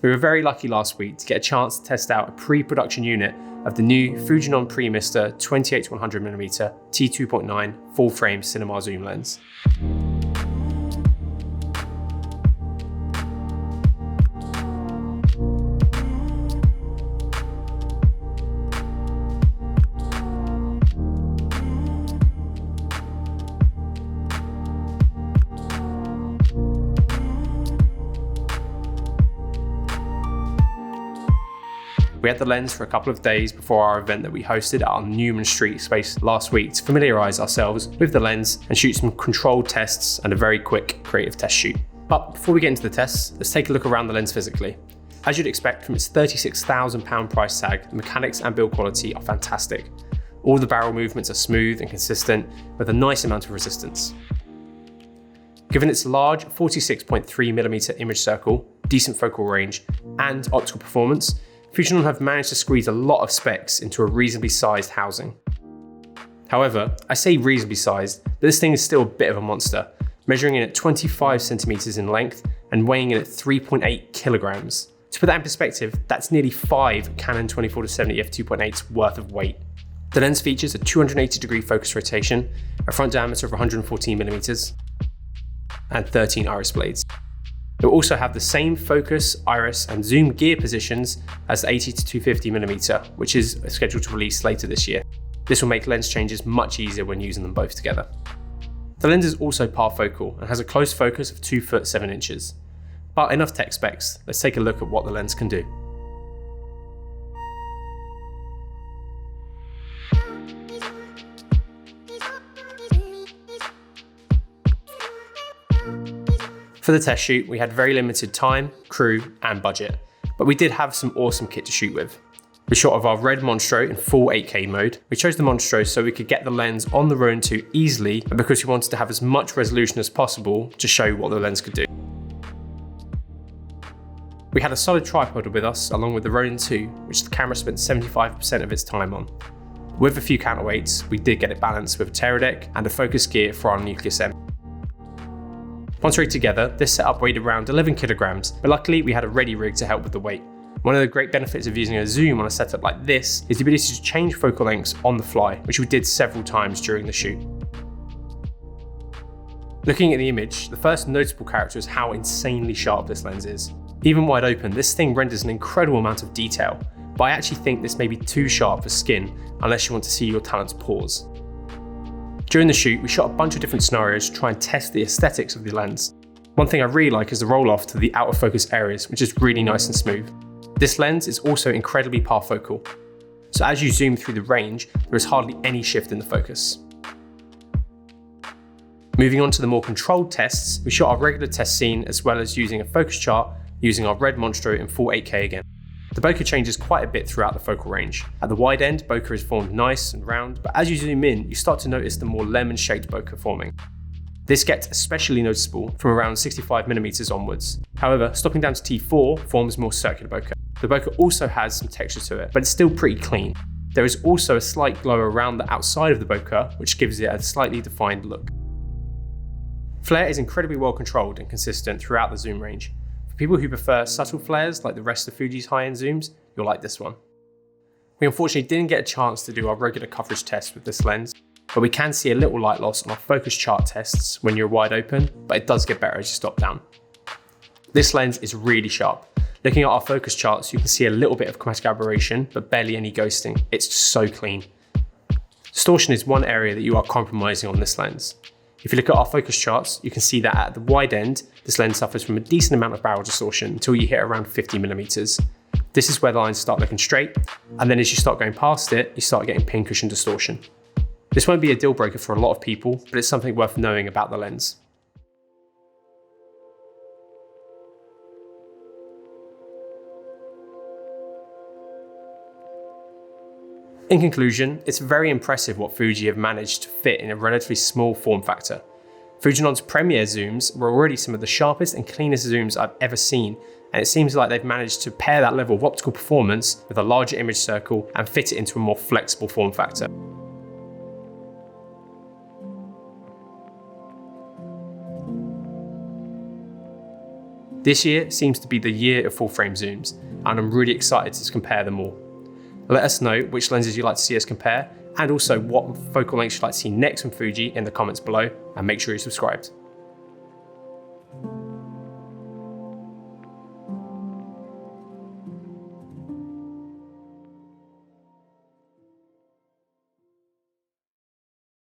We were very lucky last week to get a chance to test out a pre-production unit of the new Fujinon Premista 28-100mm T2.9 full-frame Cinema Zoom lens. We had the lens for a couple of days before our event that we hosted at our Newman Street space last week to familiarise ourselves with the lens and shoot some controlled tests and a very quick creative test shoot. But before we get into the tests, let's take a look around the lens physically. As you'd expect from its £36,000 price tag, the mechanics and build quality are fantastic. All the barrel movements are smooth and consistent with a nice amount of resistance. Given its large 46.3mm image circle, decent focal range, and optical performance, Fujinon have managed to squeeze a lot of specs into a reasonably sized housing. However, I say reasonably sized, but this thing is still a bit of a monster, measuring in at 25cm in length and weighing in at 3.8 kilograms. To put that in perspective, that's nearly 5 Canon 24-70 f2.8's worth of weight. The lens features a 280-degree focus rotation, a front diameter of 114mm, and 13 iris blades. It will also have the same focus, iris, and zoom gear positions as the 80-250mm, which is scheduled to release later this year. This will make lens changes much easier when using them both together. The lens is also parfocal and has a close focus of 2 foot 7 inches. But enough tech specs, let's take a look at what the lens can do. For the test shoot, we had very limited time, crew, and budget, but we did have some awesome kit to shoot with. We shot with our red Monstro in full 8K mode. We chose the Monstro so we could get the lens on the Ronin 2 easily, and because we wanted to have as much resolution as possible to show what the lens could do. We had a solid tripod with us along with the Ronin 2, which the camera spent 75% of its time on. With a few counterweights, we did get it balanced with a Teradek and a focus gear for our Nucleus M. Once rigged together, this setup weighed around 11 kilograms, but luckily we had a ready rig to help with the weight. One of the great benefits of using a zoom on a setup like this is the ability to change focal lengths on the fly, which we did several times during the shoot. Looking at the image, the first notable character is how insanely sharp this lens is. Even wide open, this thing renders an incredible amount of detail, but I actually think this may be too sharp for skin unless you want to see your talent's pores. During the shoot, we shot a bunch of different scenarios to try and test the aesthetics of the lens. One thing I really like is the roll-off to the out of focus areas, which is really nice and smooth. This lens is also incredibly parfocal, so as you zoom through the range, there is hardly any shift in the focus. Moving on to the more controlled tests, we shot our regular test scene as well as using a focus chart using our red Monstro in full 8K again. The bokeh changes quite a bit throughout the focal range. At the wide end, bokeh is formed nice and round, but as you zoom in, you start to notice the more lemon-shaped bokeh forming. This gets especially noticeable from around 65mm onwards. However, stopping down to T4 forms more circular bokeh. The bokeh also has some texture to it, but it's still pretty clean. There is also a slight glow around the outside of the bokeh, which gives it a slightly defined look. Flare is incredibly well controlled and consistent throughout the zoom range. For people who prefer subtle flares like the rest of Fuji's high-end zooms, you'll like this one. We unfortunately didn't get a chance to do our regular coverage test with this lens, but we can see a little light loss on our focus chart tests when you're wide open, but it does get better as you stop down. This lens is really sharp. Looking at our focus charts, you can see a little bit of chromatic aberration, but barely any ghosting. It's just so clean. Distortion is one area that you are compromising on this lens. If you look at our focus charts, you can see that at the wide end, this lens suffers from a decent amount of barrel distortion until you hit around 50mm. This is where the lines start looking straight, and then as you start going past it, you start getting pinkish and distortion. This won't be a deal breaker for a lot of people, but it's something worth knowing about the lens. In conclusion, it's very impressive what Fuji have managed to fit in a relatively small form factor. Fujinon's Premier zooms were already some of the sharpest and cleanest zooms I've ever seen, and it seems like they've managed to pair that level of optical performance with a larger image circle and fit it into a more flexible form factor. This year seems to be the year of full frame zooms, and I'm really excited to compare them all. Let us know which lenses you'd like to see us compare, and also what focal length you'd like to see next from Fuji in the comments below, and make sure you're subscribed.